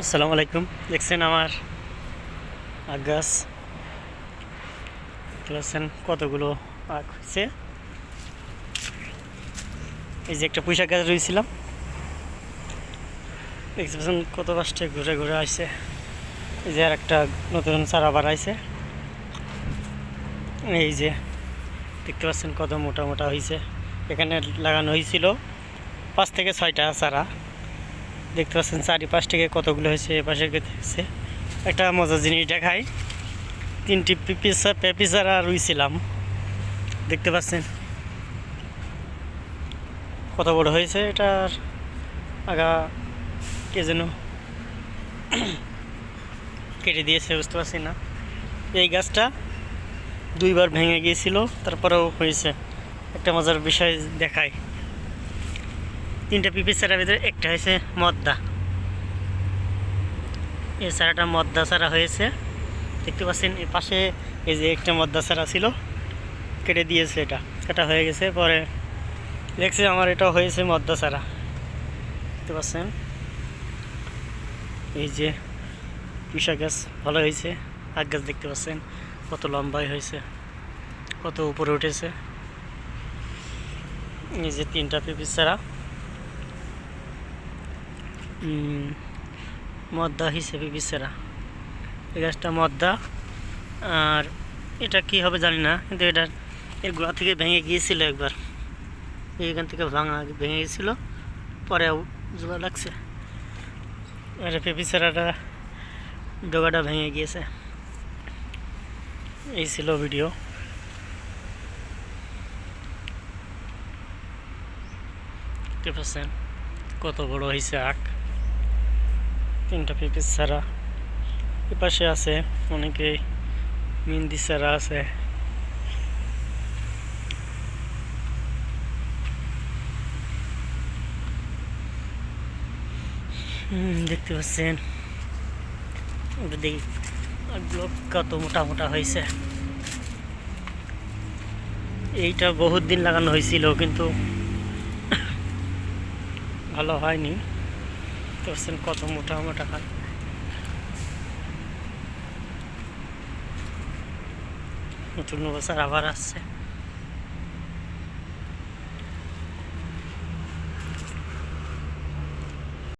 আসসালামু আলাইকুম। দেখছেন আমার আখ গাছ, দেখছেন কতগুলো আখ হয়েছে। এই যে একটা পুঁইশাক গাছ রয়েছিলাম, দেখতে পাচ্ছেন কত কষ্টে ঘুরে ঘুরে আসছে। এই যে আর একটা নতুন চারা বাড়াইছে। এই যে দেখতে পাচ্ছেন কত মোটা মোটা হয়েছে। এখানে লাগানো হয়েছিল 5 থেকে 6টা চারা। দেখতে পাচ্ছেন চারিপাশ থেকে কতগুলো হয়েছে। এপাশে দেখছে একটা মজার জিনিস দেখাই, 3টি পেঁপি চারা রুইছিলাম। দেখতে পাচ্ছেন কত বড় হয়েছে। এটার আগা কে যেন কেটে দিয়েছে, বুঝতে পারছি না। এই গাছটা 2বার ভেঙে গিয়েছিল, তারপরেও হয়েছে। একটা মজার বিষয় দেখায়, 3টা পিপি চারার ভিতরে একটা হয়েছে মদ্দা। এই চারাটা মদ্দা চারা হয়েছে। দেখতে পাচ্ছেন এর পাশে এই যে একটা মদ্দা চারা ছিল, কেটে দিয়েছে, এটা কাটা হয়ে গেছে। পরে দেখছি আমার এটা হয়েছে মদ্দা চারা। দেখতে পাচ্ছেন এই যে পুঁইশাক গাছ ভালো হয়েছে। আখ গাছ দেখতে পাচ্ছেন কত লম্বাই হয়েছে, কত উপরে উঠেছে। এই যে 3টা পেঁপে চারা মদ্দা হিসেবে পেঁপে চারা। এই গাছটা মদ্দা। আর এটা কি হবে জানি না, কিন্তু এটার এর গোড়া থেকে ভেঙে গিয়েছিল একবার। এইখান থেকে ভেঙে গিয়েছিল, পরে জোড়া লাগছে। আর পেঁপে চারাটা ডগাটা ভেঙে গিয়েছে। এই ছিল ভিডিও। দেখতে পাচ্ছেন কত বড় হয়েছে আখ। 3টা পেঁপে চারা। এপাশে আছে অনেকে মেহেন্দি চারা আছে। দেখতে পাচ্ছেন দেখি কত মোটা মোটা হয়েছে। এইটা বহুত দিন লাগানো হয়েছিল, কিন্তু ভালো হয়নি। দেখতে পাচ্ছেন কত মোটা মোটা। নতুন বছর আবার আসছে।